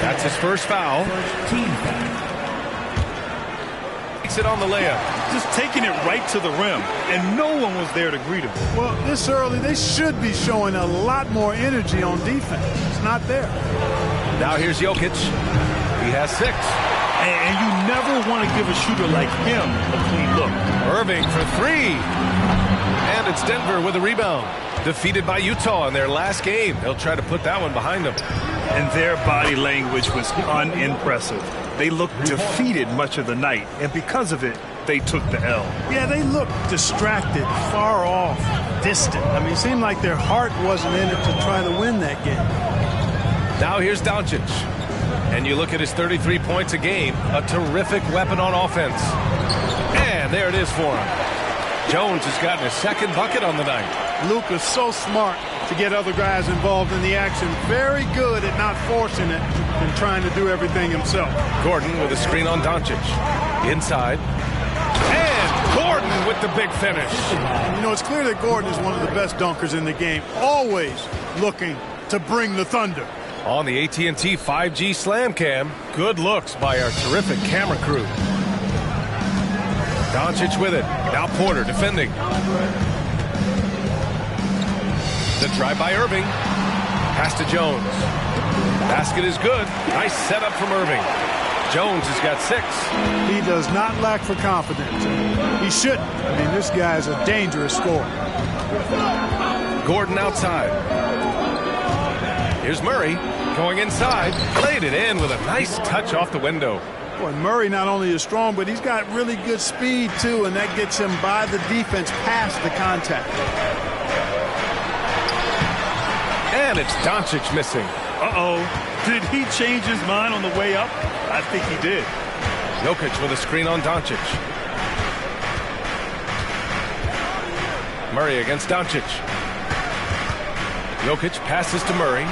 That's his first foul. Team foul. Takes it on the layup. Just taking it right to the rim, and no one was there to greet him. Well, this early, they should be showing a lot more energy on defense. It's not there. Now here's Jokic. He has 6. And you never want to give a shooter like him a clean look. Irving for 3. And it's Denver with a rebound. Defeated by Utah in their last game. They'll try to put that one behind them. And their body language was unimpressive. They looked defeated much of the night, and because of it, they took the L. Yeah, they looked distracted, far off, distant. I mean, it seemed like their heart wasn't in it to try to win that game. Now here's Doncic. And you look at his 33 points a game, a terrific weapon on offense. And there it is for him. Jones has gotten his second bucket on the night. Luka's so smart to get other guys involved in the action. Very good at not forcing it and trying to do everything himself. Gordon with a screen on Doncic. Inside. And Gordon with the big finish. You know, it's clear that Gordon is one of the best dunkers in the game. Always looking to bring the thunder. On the AT&T 5G Slam Cam, good looks by our terrific camera crew. Doncic with it. Now Porter defending. The drive by Irving. Pass to Jones. Basket is good. Nice setup from Irving. Jones has got 6. He does not lack for confidence. He shouldn't. I mean, this guy is a dangerous scorer. Gordon outside. Here's Murray going inside. Played it in with a nice touch off the window. Boy, Murray not only is strong, but he's got really good speed, too, and that gets him by the defense past the contact. And it's Doncic missing. Uh-oh. Did he change his mind on the way up? I think he did. Jokic with a screen on Doncic. Murray against Doncic. Jokic passes to Murray.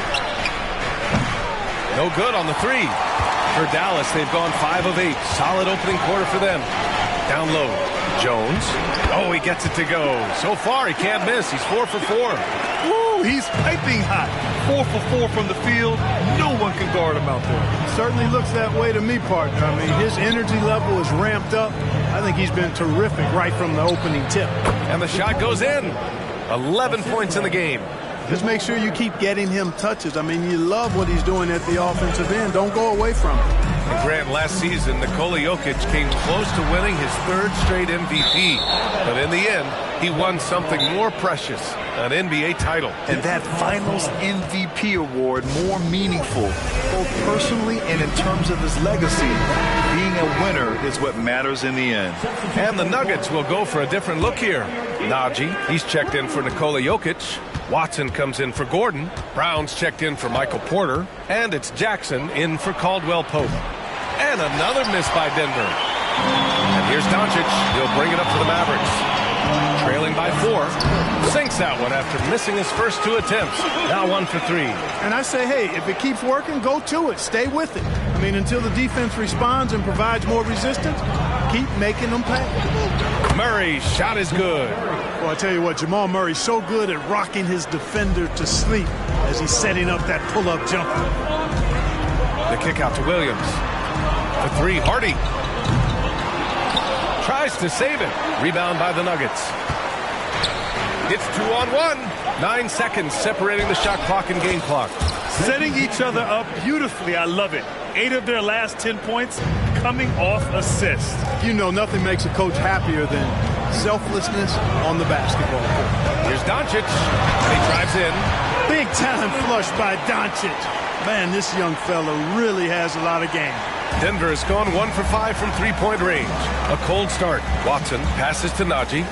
No good on the 3. For Dallas, they've gone 5 of 8. Solid opening quarter for them. Down low. Jones. Oh, he gets it to go. So far, he can't miss. He's 4 for 4. Woo, he's piping hot. 4 for 4 from the field. No one can guard him out there. Certainly looks that way to me, partner. I mean, his energy level is ramped up. I think he's been terrific right from the opening tip. And the shot goes in. 11 points in the game. Just make sure you keep getting him touches. I mean, you love what he's doing at the offensive end. Don't go away from him. And Grant, last season, Nikola Jokic came close to winning his 3rd straight MVP. But in the end, he won something more precious, an NBA title. And that Finals MVP award more meaningful, both personally and in terms of his legacy. Being a winner is what matters in the end. And the Nuggets will go for a different look here. Najee, he's checked in for Nikola Jokic. Watson comes in for Gordon. Brown's checked in for Michael Porter. And it's Jackson in for Caldwell Pope. And another miss by Denver. And here's Doncic. He'll bring it up for the Mavericks. Trailing by 4. Sinks that one after missing his first 2 attempts. Now 1 for 3. And I say, hey, if it keeps working, go to it. Stay with it. I mean, until the defense responds and provides more resistance, keep making them pay. Murray's shot is good. Well, I tell you what, Jamal Murray's so good at rocking his defender to sleep as he's setting up that pull-up jumper. The kick out to Williams. The 3, Hardy. Tries to save it. Rebound by the Nuggets. It's 2-on-1. 9 seconds separating the shot clock and game clock. Setting each other up beautifully. I love it. 8 of their last 10 points coming off assists. You know, nothing makes a coach happier than selflessness on the basketball court. Here's Doncic. And he drives in. Big time flush by Doncic. Man, this young fella really has a lot of game. Denver has gone 1 for 5 from 3-point range. A cold start. Watson passes to Najee.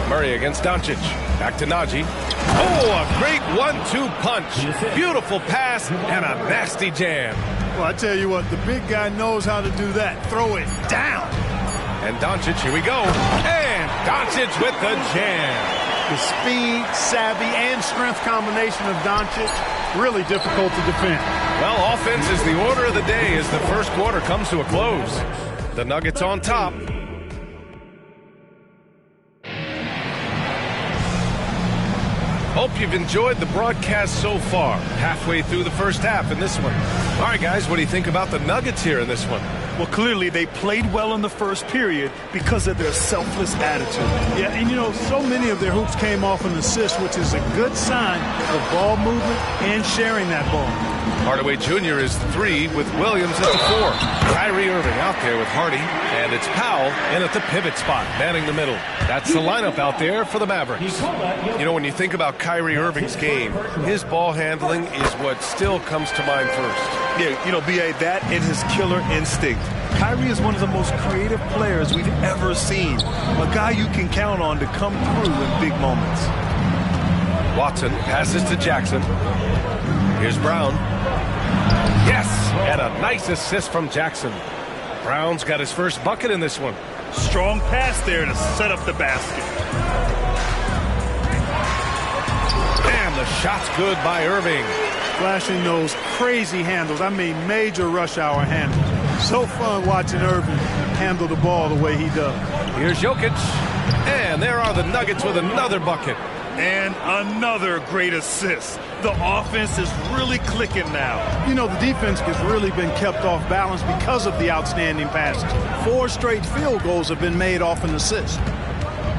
Murray against Doncic. Back to Najee. Oh, a great 1-2 punch. Beautiful pass and a nasty jam. Well, I tell you what, the big guy knows how to do that. Throw it down. And Doncic, here we go. And Doncic with the jam. The speed, savvy, and strength combination of Doncic, really difficult to defend. Well, offense is the order of the day as the first quarter comes to a close. The Nuggets on top. Hope you've enjoyed the broadcast so far. Halfway through the first half in this one. All right, guys, what do you think about the Nuggets here in this one? Well, clearly they played well in the first period because of their selfless attitude. Yeah, and so many of their hoops came off an assist, which is a good sign of ball movement and sharing that ball. Hardaway Jr. is 3 with Williams at the 4. Kyrie Irving out there with Hardy, and it's Powell in at the pivot spot, manning the middle. That's the lineup out there for the Mavericks. When you think about Kyrie Irving's game, his ball handling is what still comes to mind first. Yeah, B.A., that and his killer instinct. Kyrie is one of the most creative players we've ever seen. A guy you can count on to come through in big moments. Watson passes to Jackson. Here's Brown. Yes, and a nice assist from Jackson. Brown's got his first bucket in this one. Strong pass there to set up the basket. And the shot's good by Irving. Flashing those crazy handles. I mean, major rush hour handles. So fun watching Irving handle the ball the way he does. Here's Jokic. And there are the Nuggets with another bucket. And another great assist. The offense is really clicking now. The defense has really been kept off balance because of the outstanding passes. 4 straight field goals have been made off an assist.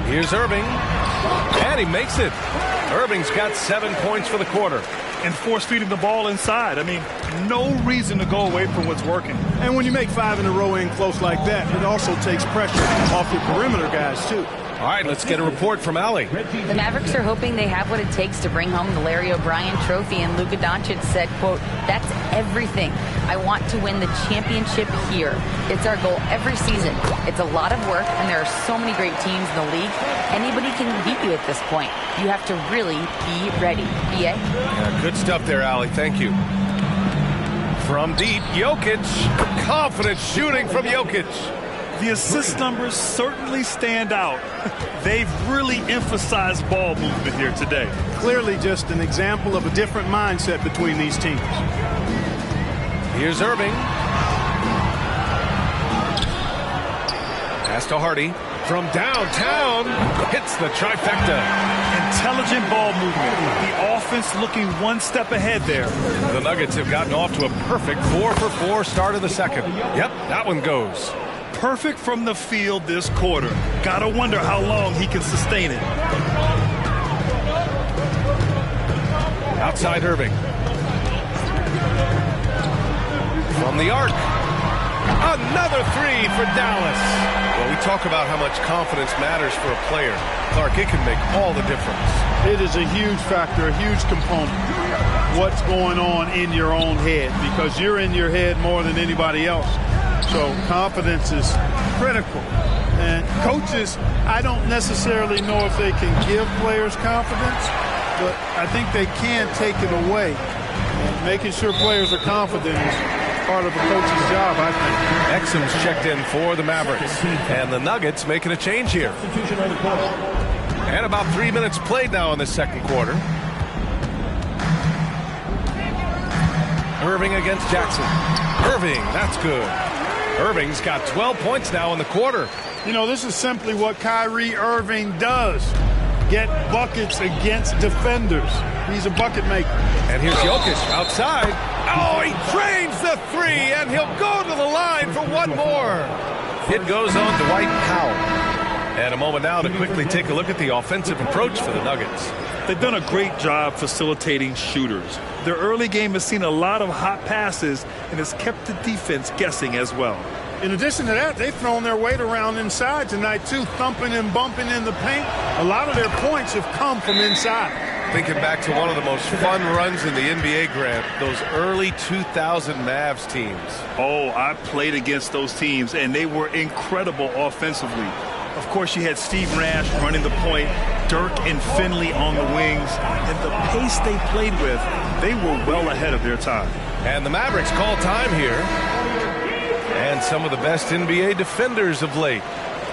Here's Irving. And he makes it. Irving's got 7 points for the quarter. And force-feeding the ball inside. I mean, no reason to go away from what's working. And when you make 5 in a row in close like that, it also takes pressure off your perimeter guys, too. All right, let's get a report from Allie. The Mavericks are hoping they have what it takes to bring home the Larry O'Brien trophy, and Luka Doncic said, quote, "That's everything. I want to win the championship here. It's our goal every season. It's a lot of work, and there are so many great teams in the league. Anybody can beat you at this point. You have to really be ready." B.A.? Yeah, good stuff there, Allie. Thank you. From deep, Jokic. Confident shooting from Jokic. The assist numbers certainly stand out. They've really emphasized ball movement here today. Clearly just an example of a different mindset between these teams. Here's Irving. Pass to Hardy. From downtown, hits the trifecta. Intelligent ball movement. The offense looking one step ahead there. The Nuggets have gotten off to a perfect 4-for-4 start of the second. Yep, that one goes. Perfect from the field this quarter. Gotta wonder how long he can sustain it. Outside Irving. From the arc. Another 3 for Dallas. Well, we talk about how much confidence matters for a player. Clark, it can make all the difference. It is a huge factor, a huge component. What's going on in your own head, because you're in your head more than anybody else. So confidence is critical. And coaches, I don't necessarily know if they can give players confidence, but I think they can take it away. And making sure players are confident is part of a coach's job, I think. Exum's checked in for the Mavericks. And the Nuggets making a change here. And about 3 minutes played now in the second quarter. Irving against Jackson. Irving, that's good. Irving's got 12 points now in the quarter. This is simply what Kyrie Irving does. Get buckets against defenders. He's a bucket maker. And here's Jokic outside. Oh, he drains the 3, and he'll go to the line for one more. It goes on Dwight Powell. And a moment now to quickly take a look at the offensive approach for the Nuggets. They've done a great job facilitating shooters. Their early game has seen a lot of hot passes and has kept the defense guessing as well. In addition to that, they've thrown their weight around inside tonight, too, thumping and bumping in the paint. A lot of their points have come from inside. Thinking back to one of the most fun runs in the NBA, Grant, those early 2000 Mavs teams. Oh, I played against those teams, and they were incredible offensively. Of course, you had Steve Nash running the point, Dirk and Finley on the wings, and the pace they played with, they were well ahead of their time. And the Mavericks call time here. And some of the best NBA defenders of late.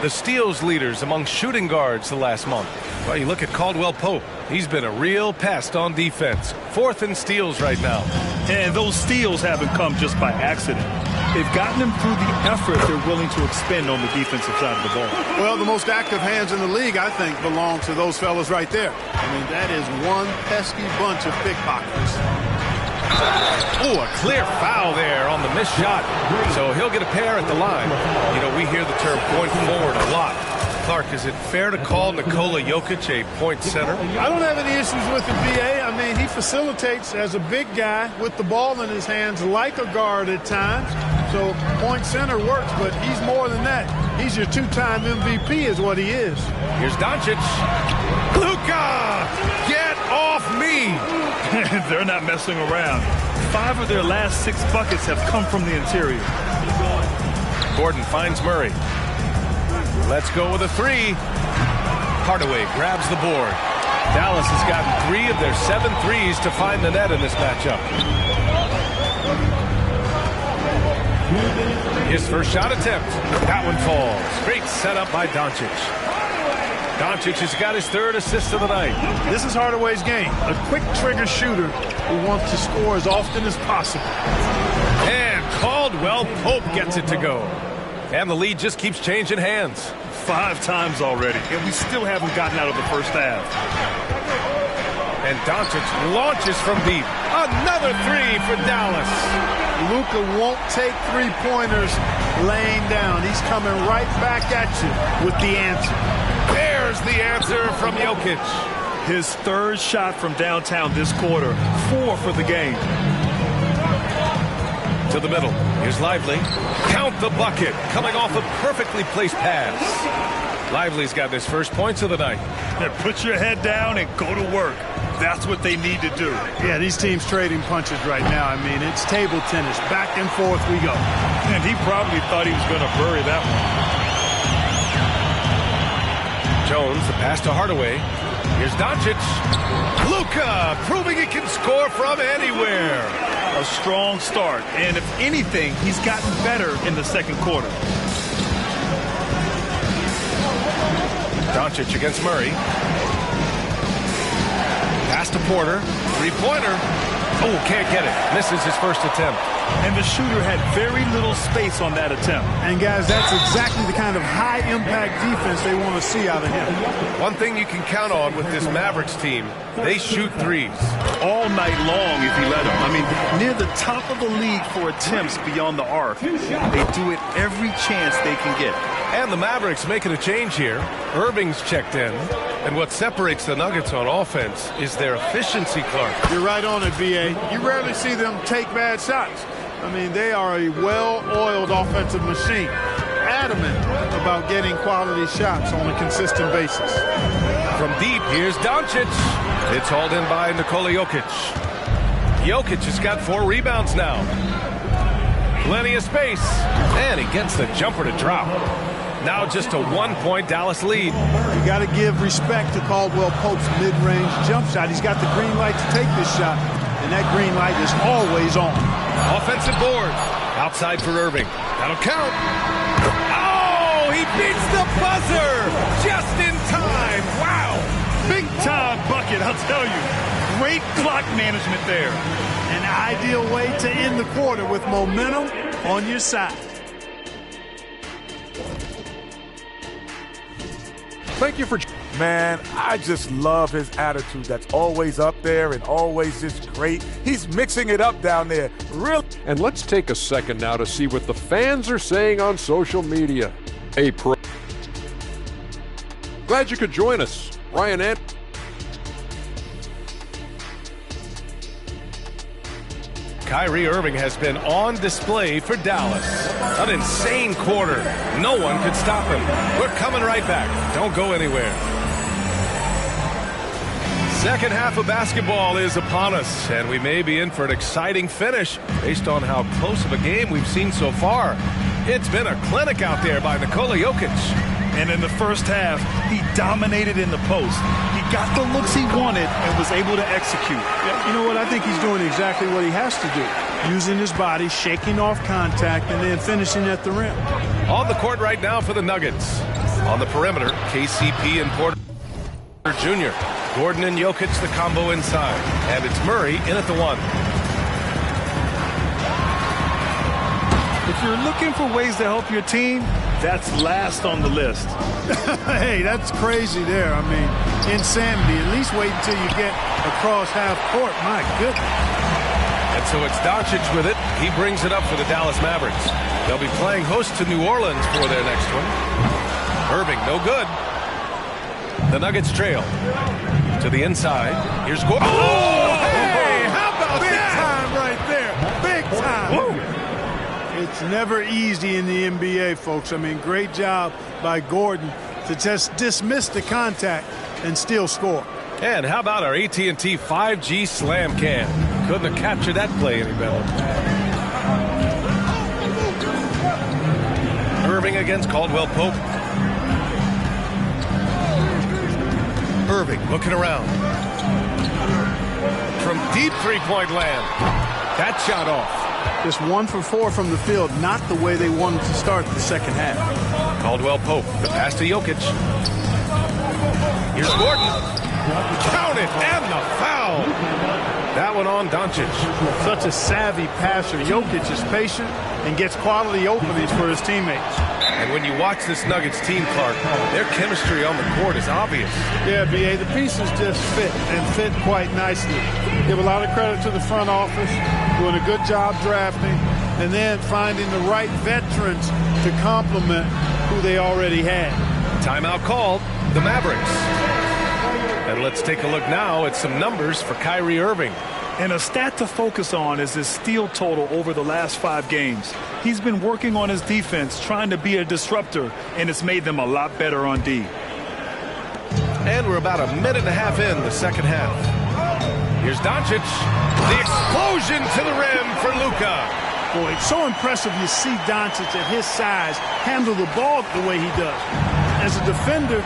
the steals leaders among shooting guards the last month. Well, you look at Caldwell Pope. He's been a real pest on defense. 4th in steals right now. And those steals haven't come just by accident. They've gotten them through the effort they're willing to expend on the defensive side of the ball. Well, the most active hands in the league, I think, belong to those fellas right there. I mean, that is one pesky bunch of pickpockets. Oh, a clear foul there on the missed shot. So he'll get a pair at the line. You know, we hear the term point forward a lot. Clark, is it fair to call Nikola Jokic a point center? I don't have any issues with the BA. I mean, he facilitates as a big guy with the ball in his hands like a guard at times. So point center works, but he's more than that. He's your 2-time MVP is what he is. Here's Doncic. Luka! Get off me! They're not messing around. 5 of their last 6 buckets have come from the interior. Gordon finds Murray. Let's go with a 3. Hardaway grabs the board. Dallas has gotten 3 of their 7 threes to find the net in this matchup. His first shot attempt. That one falls. Great setup by Doncic. Doncic has got his 3rd assist of the night. This is Hardaway's game. A quick trigger shooter who wants to score as often as possible. And Caldwell Pope gets it to go. And the lead just keeps changing hands. 5 times already, and we still haven't gotten out of the first half. And Doncic launches from deep. Another 3 for Dallas. Luka won't take 3-pointers laying down. He's coming right back at you with the answer. There's the answer from Jokic. His 3rd shot from downtown this quarter. 4 for the game. To the middle. Here's Lively. Count the bucket. Coming off a perfectly placed pass. Lively's got his first points of the night. Put your head down and go to work. That's what they need to do. Yeah, these teams trading punches right now. I mean, it's table tennis. Back and forth we go. And he probably thought he was going to bury that one. Jones, the pass to Hardaway. Here's Doncic. Luka proving he can score from anywhere. A strong start, and if anything, he's gotten better in the second quarter. Doncic against Murray. Pass to Porter. 3-pointer. Oh, can't get it. Misses his first attempt. And the shooter had very little space on that attempt. And, guys, that's exactly the kind of high-impact defense they want to see out of him. One thing you can count on with this Mavericks team, they shoot threes. All night long if he let them. I mean, near the top of the league for attempts beyond the arc. They do it every chance they can get. And the Mavericks making a change here. Irving's checked in. And what separates the Nuggets on offense is their efficiency, Clark. You're right on it, B.A. You rarely see them take bad shots. I mean, they are a well-oiled offensive machine. Adamant about getting quality shots on a consistent basis. From deep, here's Doncic. It's hauled in by Nikola Jokic. Jokic has got 4 rebounds now. Plenty of space. And he gets the jumper to drop. Now just a 1-point Dallas lead. You got to give respect to Caldwell Pope's mid-range jump shot. He's got the green light to take this shot, and that green light is always on. Offensive board. Outside for Irving. That'll count. Oh, he beats the buzzer just in time. Wow. Big time bucket, I'll tell you. Great clock management there. An ideal way to end the quarter with momentum on your side. Thank you for... Man, I just love his attitude. That's always up there and always just great. He's mixing it up down there. Really. And let's take a second now to see what the fans are saying on social media. Glad you could join us. Ryan and... Kyrie Irving has been on display for Dallas. An insane quarter. No one could stop him. We're coming right back. Don't go anywhere. Second half of basketball is upon us, and we may be in for an exciting finish based on how close of a game we've seen so far. It's been a clinic out there by Nikola Jokic. And in the first half, he dominated in the post. He got the looks he wanted and was able to execute. You know what? I think he's doing exactly what he has to do. Using his body, shaking off contact, and then finishing at the rim. On the court right now for the Nuggets. On the perimeter, KCP and Porter Jr. Gordon and Jokic the combo inside. And it's Murray in at the 1. If you're looking for ways to help your team, that's last on the list. Hey, that's crazy there. I mean, insanity. At least wait until you get across half court. My goodness. And so it's Doncic with it. He brings it up for the Dallas Mavericks. They'll be playing host to New Orleans for their next one. Irving, no good. The Nuggets trail to the inside. Here's Gordon. Oh, hey, how about big time right there. Big time. Woo. It's never easy in the NBA, folks. I mean, great job by Gordon to just dismiss the contact and still score. And how about our AT&T 5G slam cam? Couldn't have captured that play any better. Irving against Caldwell Pope. Irving looking around. From deep three-point land. That shot off. Just 1 for 4 from the field, not the way they wanted to start the second half. Caldwell Pope, the pass to Jokic. Here's Gordon. Count it, and the foul. That one on Doncic. Such a savvy passer. Jokic is patient and gets quality openings for his teammates. And when you watch this Nuggets team, Clark, their chemistry on the court is obvious. Yeah, B.A., the pieces just fit, and fit quite nicely. Give a lot of credit to the front office, doing a good job drafting, and then finding the right veterans to complement who they already had. Timeout called, the Mavericks. And let's take a look now at some numbers for Kyrie Irving. And a stat to focus on is his steal total over the last 5 games. He's been working on his defense, trying to be a disruptor, and it's made them a lot better on D. And we're about a minute and a half in the second half. Here's Doncic. The explosion to the rim for Luka. Boy, it's so impressive you see Doncic at his size handle the ball the way he does. As a defender,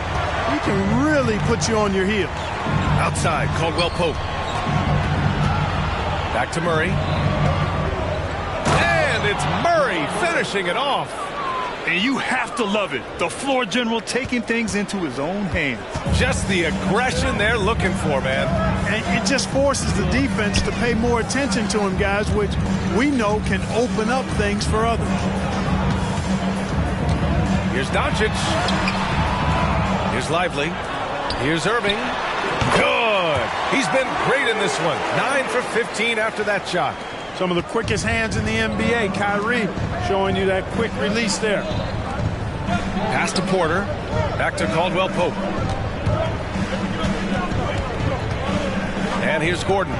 he can really put you on your heels. Outside, Caldwell Pope. Back to Murray. And it's Murray finishing it off. And you have to love it. The floor general taking things into his own hands. Just the aggression they're looking for, man. And it just forces the defense to pay more attention to him, guys, which we know can open up things for others. Here's Doncic. Here's Lively. Here's Irving. Good. He's been great in this one. 9 for 15 after that shot. Some of the quickest hands in the NBA. Kyrie showing you that quick release there. Pass to Porter. Back to Caldwell Pope. And here's Gordon.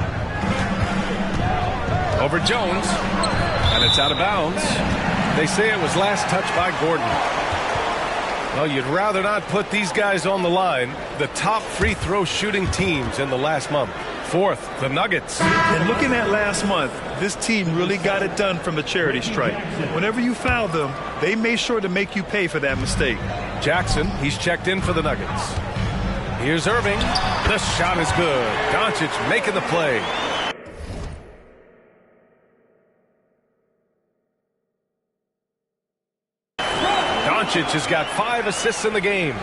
Over Jones. And it's out of bounds. They say it was last touched by Gordon. Well, you'd rather not put these guys on the line. The top free throw shooting teams in the last month. Fourth, the Nuggets. And looking at last month, this team really got it done from the charity stripe. Whenever you foul them, they made sure to make you pay for that mistake. Jackson, he's checked in for the Nuggets. Here's Irving. The shot is good. Doncic making the play. Doncic has got 5 assists in the game.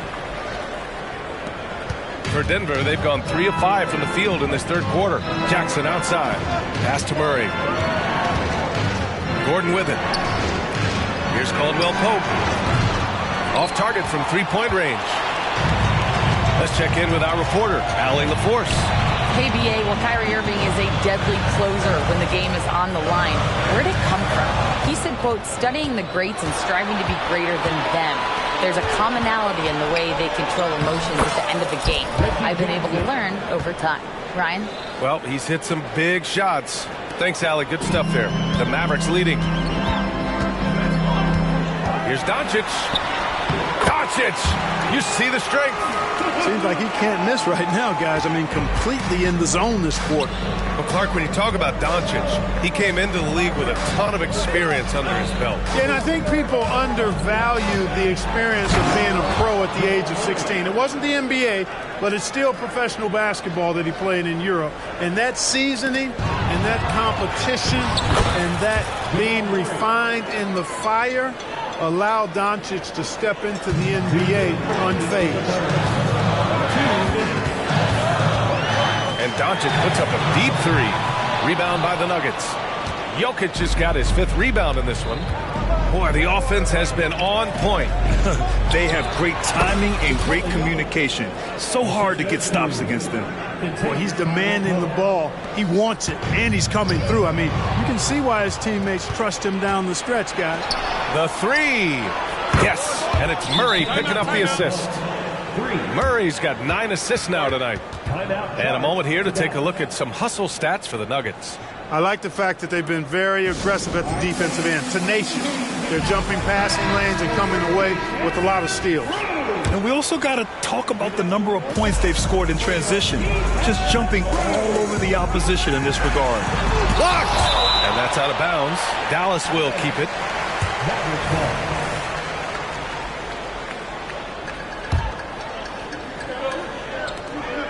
For Denver, they've gone 3 of 5 from the field in this third quarter. Jackson outside. Pass to Murray. Gordon with it. Here's Caldwell Pope. Off target from three-point range. Let's check in with our reporter, Allie LaForce. KBA, well, Kyrie Irving is a deadly closer when the game is on the line. Where'd it come from? He said, quote, studying the greats and striving to be greater than them. There's a commonality in the way they control emotions at the end of the game. I've been able to learn over time. Ryan? Well, he's hit some big shots. Thanks, Allie. Good stuff there. The Mavericks leading. Here's Doncic. Doncic! You see the strength. Seems like he can't miss right now, guys. I mean, completely in the zone this quarter. Well, Clark, when you talk about Doncic, he came into the league with a ton of experience under his belt. Yeah, and I think people undervalue the experience of being a pro at the age of 16. It wasn't the NBA, but it's still professional basketball that he played in Europe. And that seasoning and that competition and that being refined in the fire allow Doncic to step into the NBA unfazed. And Doncic puts up a deep three. Rebound by the Nuggets. Jokic has got his 5th rebound in this one. Boy, the offense has been on point. They have great timing and great communication. So hard to get stops against them. Boy, he's demanding the ball. He wants it, and he's coming through. I mean, you can see why his teammates trust him down the stretch, guys. The three. Yes, and it's Murray picking up the assist. Murray's got 9 assists now tonight. And a moment here to take a look at some hustle stats for the Nuggets. I like the fact that they've been very aggressive at the defensive end, tenacious. They're jumping passing lanes and coming away with a lot of steals. And we also got to talk about the number of points they've scored in transition. Just jumping all over the opposition in this regard. Blocked! And that's out of bounds. Dallas will keep it.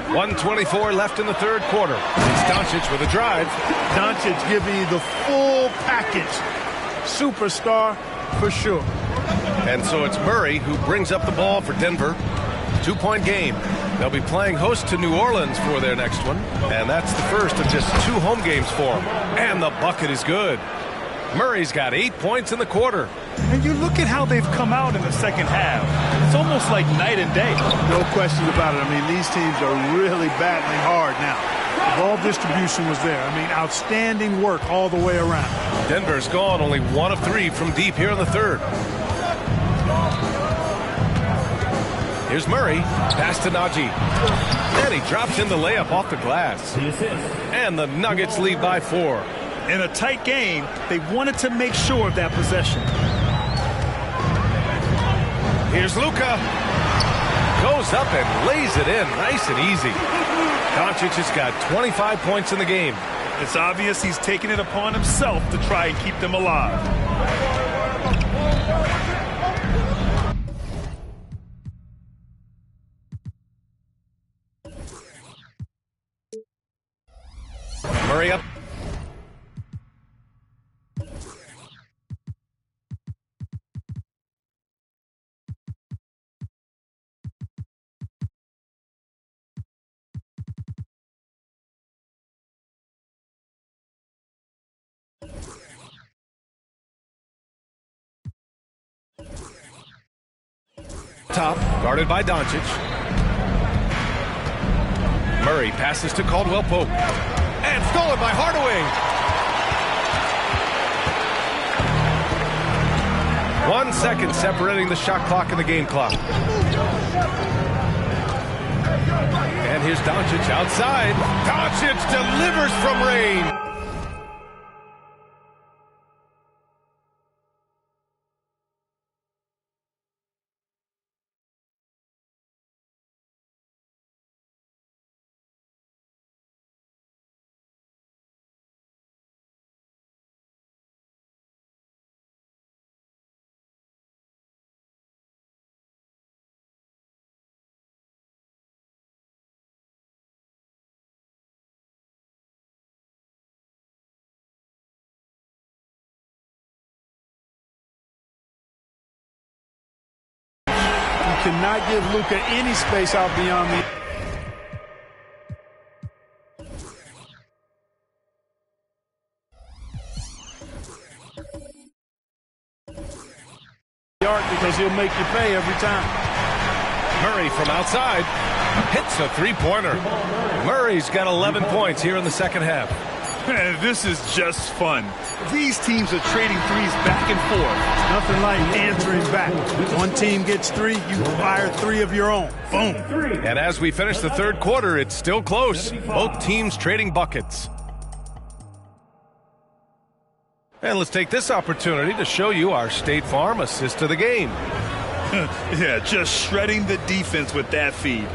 1:24 left in the third quarter. It's Doncic with a drive. Doncic giving you the full package. Superstar for sure. And so it's Murray who brings up the ball for Denver. 2-point game. They'll be playing host to New Orleans for their next one. And that's the first of just 2 home games for them. And the bucket is good. Murray's got 8 points in the quarter. And you look at how they've come out in the second half. It's almost like night and day. No question about it. I mean, these teams are really battling hard now. The ball distribution was there. I mean, outstanding work all the way around. Denver's gone only 1 of 3 from deep here in the third. Here's Murray. Pass to Najee. And he drops in the layup off the glass. And the Nuggets lead by 4. In a tight game, they wanted to make sure of that possession. Here's Luka. Goes up and lays it in nice and easy. Doncic has got 25 points in the game. It's obvious he's taking it upon himself to try and keep them alive. Murray up. Top, guarded by Doncic. Murray passes to Caldwell Pope. And stolen by Hardaway. 1 second separating the shot clock and the game clock. And here's Doncic outside. Doncic delivers from rain. Cannot give Luka any space out beyond the arc because he'll make you pay every time. Murray from outside hits a three-pointer. Murray's got 11 points here in the second half. This is just fun. These teams are trading threes back and forth. Nothing like answering back. One team gets 3, you fire 3 of your own. Boom. And as we finish the third quarter, it's still close. Both teams trading buckets. And let's take this opportunity to show you our State Farm assist of the game. Yeah, just shredding the defense with that feed.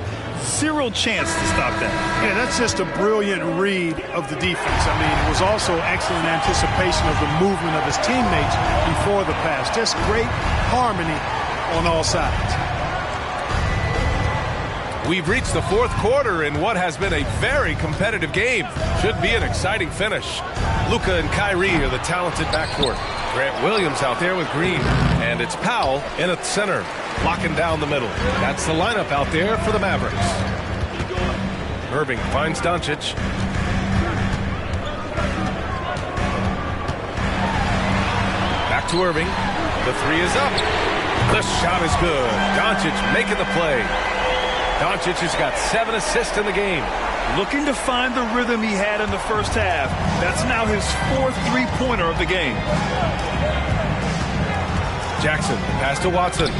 Zero chance to stop that. Yeah, that's just a brilliant read of the defense. I mean, it was also excellent anticipation of the movement of his teammates before the pass. Just great harmony on all sides. We've reached the fourth quarter in what has been a very competitive game. Should be an exciting finish. Luka and Kyrie are the talented backcourt. Grant Williams out there with Green. And it's Powell in at center, locking down the middle. That's the lineup out there for the Mavericks. Irving finds Doncic. Back to Irving. The three is up. The shot is good. Doncic making the play. Doncic has got 7 assists in the game. Looking to find the rhythm he had in the first half. That's now his 4th three-pointer of the game. Jackson, pass to Watson.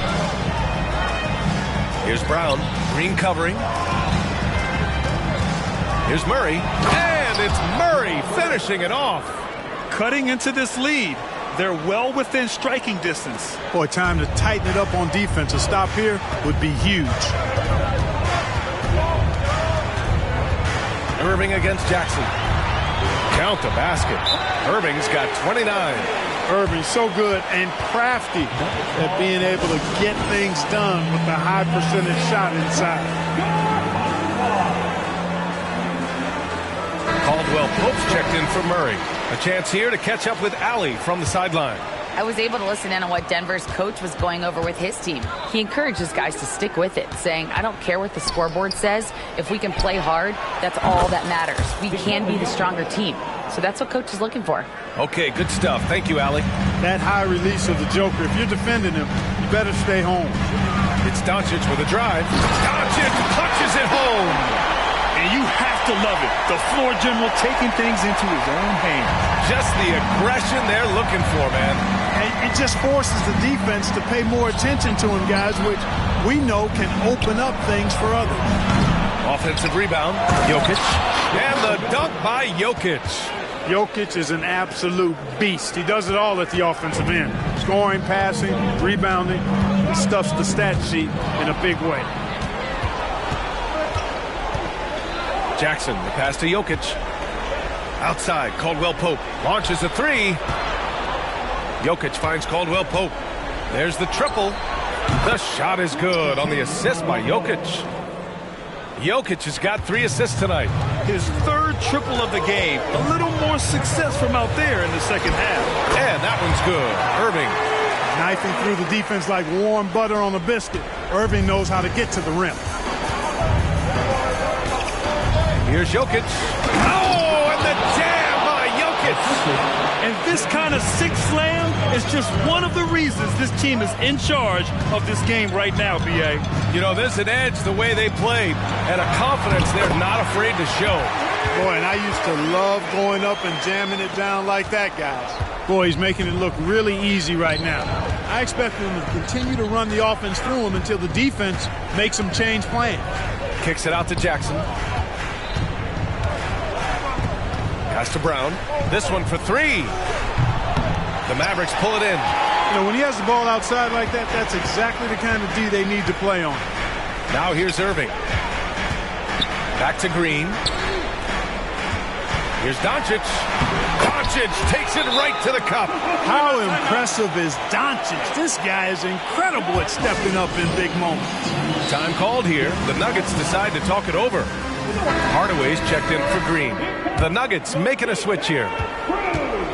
Here's Brown. Green covering. Here's Murray. And it's Murray finishing it off. Cutting into this lead. They're well within striking distance. Boy, time to tighten it up on defense. A stop here would be huge. Irving against Jackson. Count the basket. Irving's got 29. Irving so good and crafty at being able to get things done with the high percentage shot inside. Caldwell Pope's checked in for Murray. A chance here to catch up with Allie from the sideline. I was able to listen in on what Denver's coach was going over with his team. He encourages guys to stick with it, saying, I don't care what the scoreboard says. If we can play hard, that's all that matters. We can be the stronger team. So that's what coach is looking for. Okay, good stuff. Thank you, Allie. That high release of the Joker, if you're defending him, you better stay home. It's Doncic with a drive. Doncic punches it home. And you have to love it. The floor general taking things into his own hands. Just the aggression they're looking for, man. And it just forces the defense to pay more attention to him, guys, which we know can open up things for others. Offensive rebound, Jokic. And the dunk by Jokic. Jokic is an absolute beast. He does it all at the offensive end. Scoring, passing, rebounding. He stuffs the stat sheet in a big way. Jackson, the pass to Jokic. Outside, Caldwell Pope launches a three. Jokic finds Caldwell Pope. There's the triple. The shot is good on the assist by Jokic. Jokic has got 3 assists tonight. His 3rd triple of the game. A little more success from out there in the second half. And that one's good. Irving. Knifing through the defense like warm butter on a biscuit. Irving knows how to get to the rim. Here's Jokic. Oh, and the jam by Jokic. And this kind of sick slam is just one of the reasons this team is in charge of this game right now, B.A. You know, there's an edge the way they played and a confidence they're not afraid to show. Boy, and I used to love going up and jamming it down like that, guys. Boy, he's making it look really easy right now. I expect him to continue to run the offense through him until the defense makes him change plans. Kicks it out to Jackson. Pass to Brown. This one for 3. The Mavericks pull it in. You know, when he has the ball outside like that, that's exactly the kind of D they need to play on. Now here's Irving. Back to Green. Here's Doncic. Doncic takes it right to the cup. How impressive is Doncic? This guy is incredible at stepping up in big moments. Time called here. The Nuggets decide to talk it over. Hardaway's checked in for Green. The Nuggets making a switch here.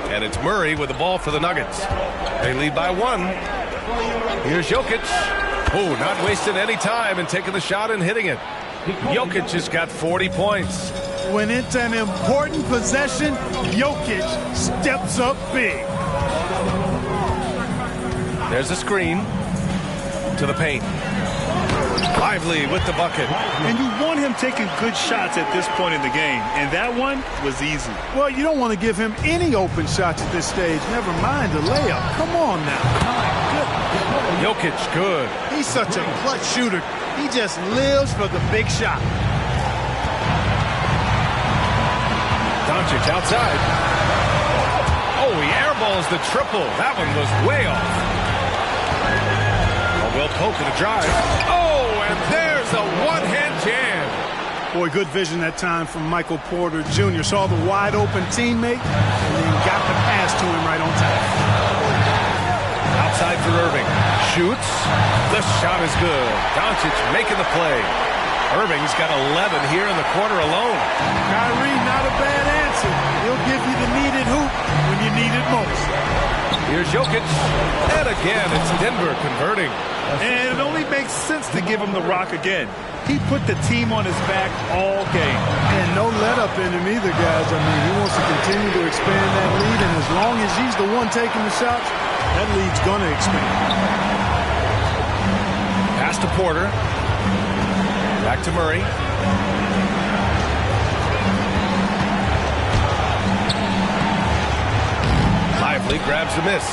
And it's Murray with the ball for the Nuggets. They lead by 1. Here's Jokic. Oh, not wasting any time and taking the shot and hitting it. Jokic has got 40 points. When it's an important possession, Jokic steps up big. There's a screen to the paint. Lively with the bucket. And you want him taking good shots at this point in the game. And that one was easy. Well, you don't want to give him any open shots at this stage. Never mind the layup. Come on now. My goodness. Jokic, good. He's such a clutch shooter. He just lives for the big shot. Doncic outside. Oh, he airballs the triple. That one was way off. Caldwell Pope in the drive. Oh, and there's a one-hand jam. Boy, good vision that time from Michael Porter Jr. Saw the wide-open teammate and then got the pass to him right on time. Outside for Irving. Shoots. The shot is good. Doncic making the play. Irving's got 11 here in the quarter alone. Kyrie, not a bad answer. He'll give you the needed hoop when you need it most. Here's Jokic. And again, it's Denver converting. And it only makes sense to give him the rock again. He put the team on his back all game. And no let-up in him either, guys. I mean, he wants to continue to expand that lead, and as long as he's the one taking the shots, that lead's going to expand. Pass to Porter. Back to Murray. Lively grabs the miss.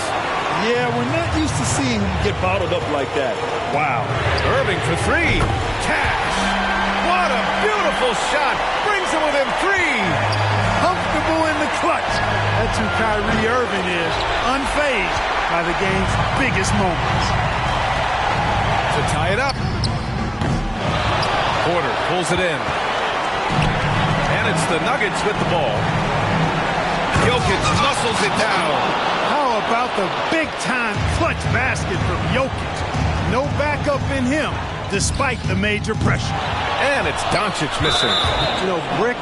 Yeah, we're not used to seeing him get bottled up like that. Wow. Irving for three. Cash. What a beautiful shot. Brings him within three. Comfortable in the clutch. That's who Kyrie Irving is. Unfazed by the game's biggest moments. To tie it up. Porter pulls it in. And it's the Nuggets with the ball. Jokic muscles it down. How about the big-time clutch basket from Jokic? No backup in him, despite the major pressure. And it's Doncic missing. Brick